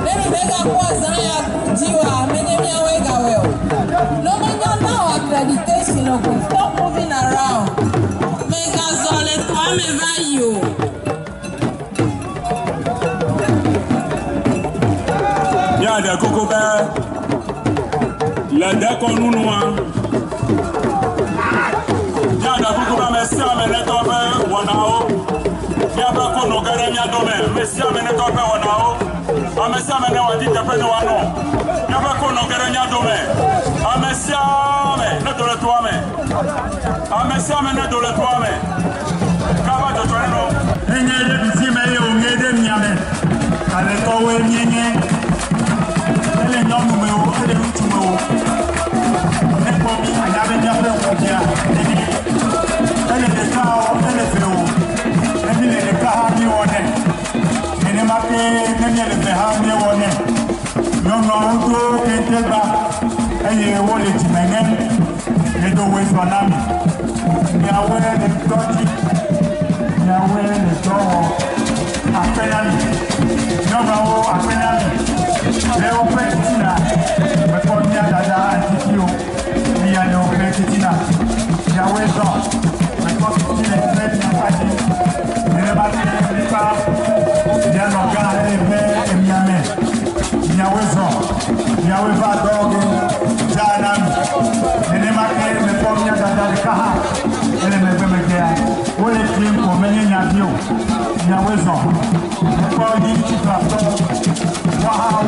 Maybe make a pause and Jiwa, many me away well. No man now accreditation of stop moving around. Make us all it come value. Yeah, the cocoa bear. Let that con one. Yeah, the cocoa bear, Messia, and let over 1 hour. Yabako no Garania Dome, Messia, and let over 1 hour. I'm a salmon, I did the Penuano. Yabako no Garania Dome. I'm a salmon, not the Tuame. I'm a salmon, not the Tuame. Cover the Torino. And you see me, you made them yame. And the Towe Yene. And then young will tell him to know. And for me, I haven't got here. And the cow, and the field. And the car, you on it. And the market, and the hand you on it. No, no, can't tell back. And you want it to my name. You don't waste my name. You are wearing the dodgy. You are wearing the door. Apparently. No, apparently. They open Tina. But for me, I teach you. We are no Tina. You are way off. Because it's in a place of party. Never see the car. They are not going to live in Yame. You are way off. You are way back dog. Janam. The name of the Pomia that the car. And then the Bemekia. What a dream for many of you. You are way off. For you to clap. Wow,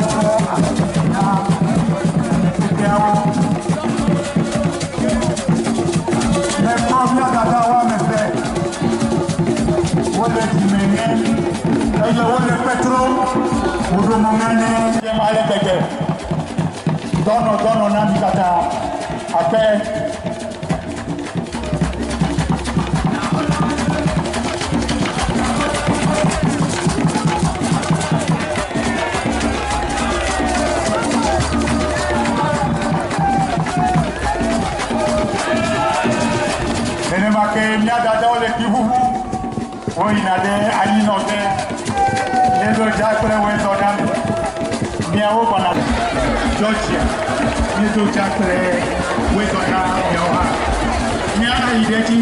le proprio da me fe vuole di me e io vuole petro udo momene e male bege dono nandi kata ape que me ha dado el equipo hoy nadie ahí no te eso ya creo en zona mi hago para Georgia eso ya creo en zona mi hago mi idea aquí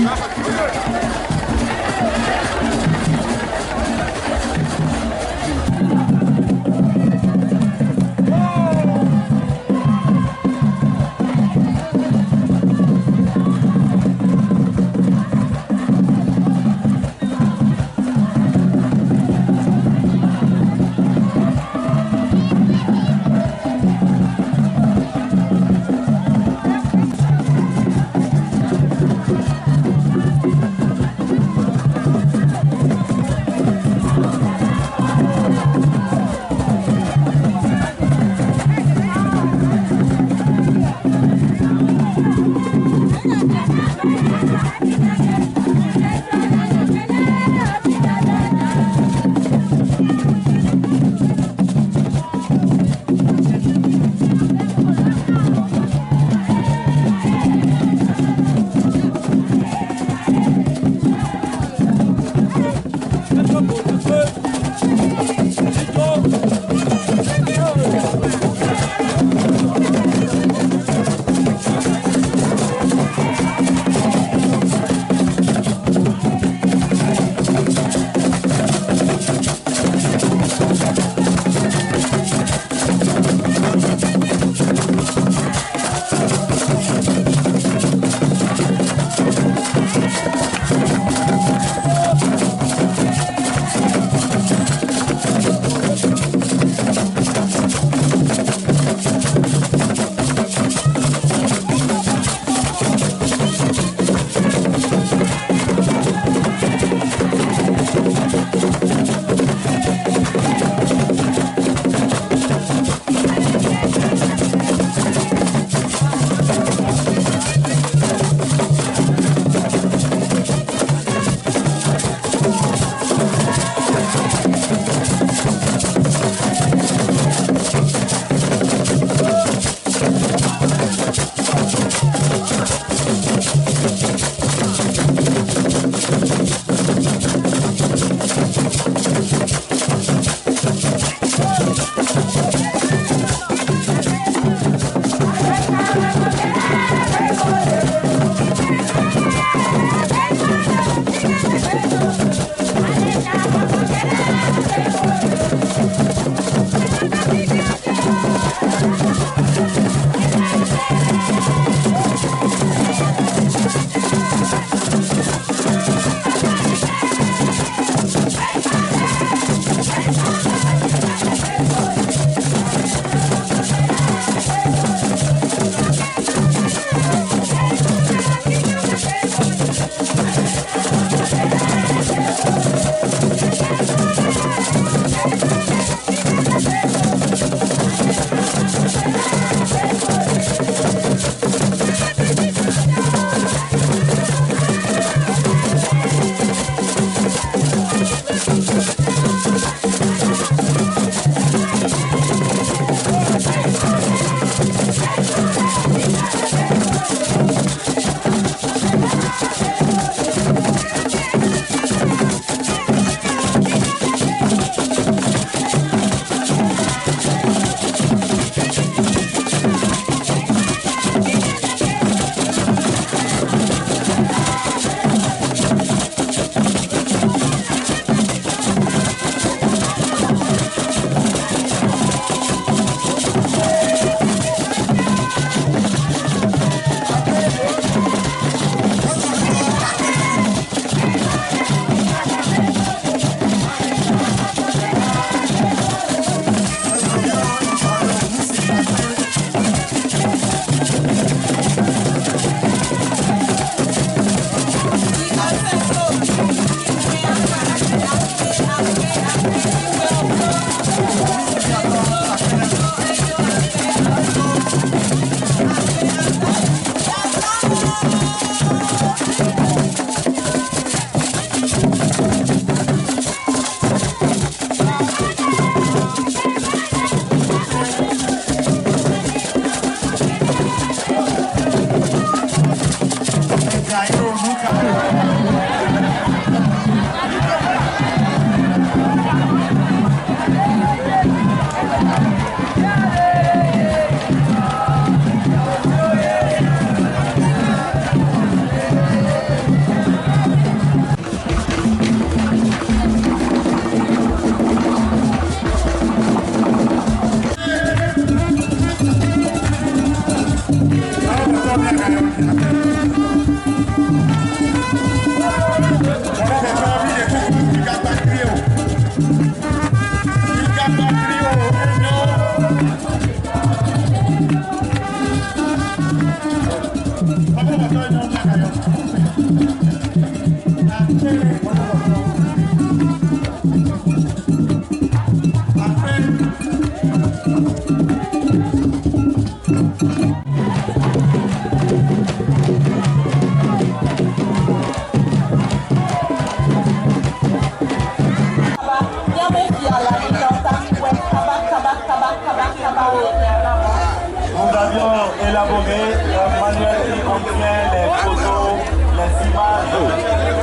Nous avions élaboré un manuel qui contient les photos, les images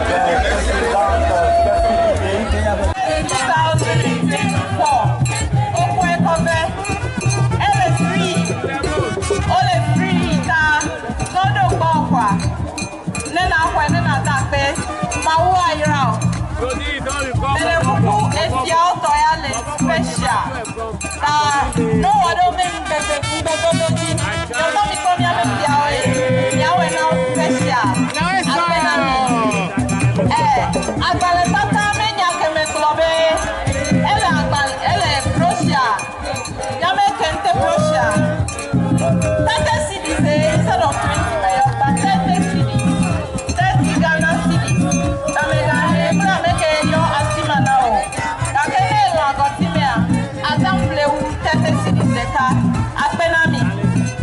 des précédentes festivités. Au point couvert, elle est free. On est free, t'as non de quoi. Nena quoi, nena tapé, maou aïrao. Elle est beaucoup espion, toyale, spécial. No, I don't mean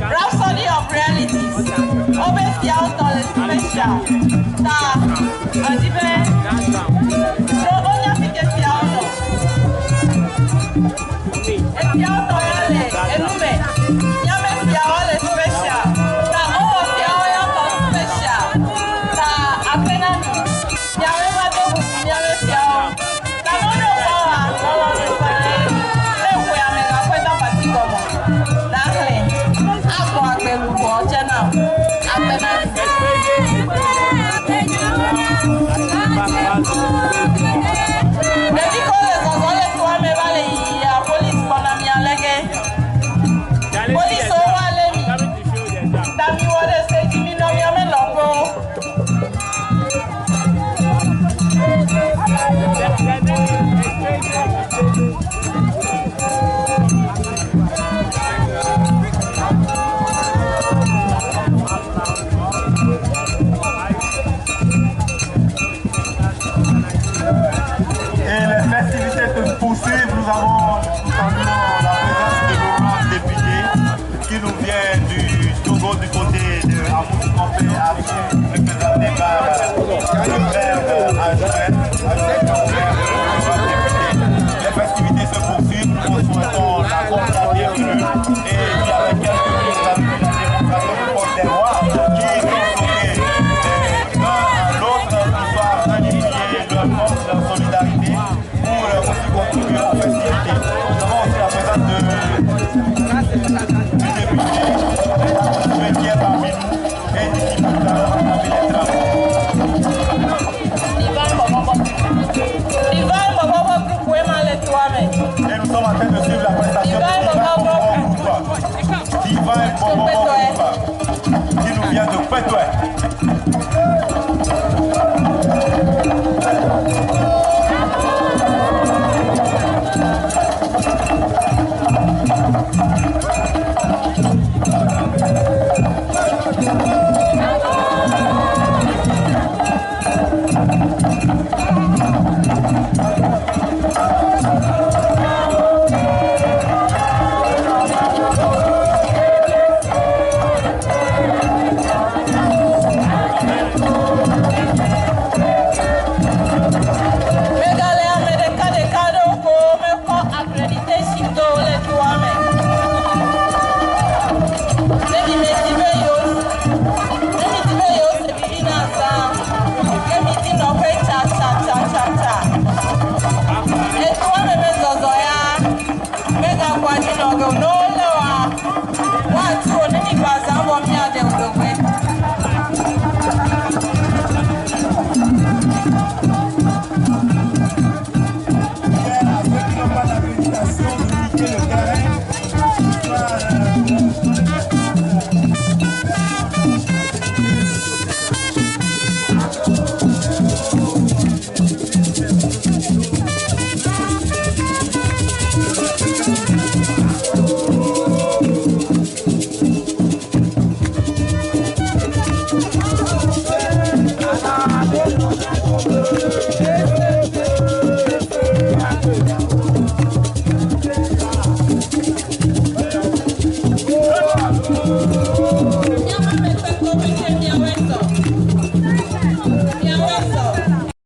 Rhapsody of realities. Obviously, out on the special. On dit bien. So, on y a fait que c'est out. Et puis, out on y a les. Et nous, mais. Il y a même qui a les special. Oh, c'est out on special. À peine à nous. Il y a même à deux bouts. Il y a même qui a out. Non, non, non, Nous avons la présence de nos députés qui nous vient du Togo du côté de Amoukompé, représenté par le maire adjoint. Les festivités se poursuivent, nous souhaitons la bonne bienvenue et avec quelques minutes la démonstration du port des rois qui sont sauvés l'un à l'autre pour pouvoir magnifier leur force, leur solidarité pour aussi contribuer à la festivité. Nous avons aussi la présence du député qui est parmi nous et d'ici plus tard on a mis les travaux. Et nous sommes en train de suivre la prestation d'Ivan Bobo qui nous vient de Pétoué. No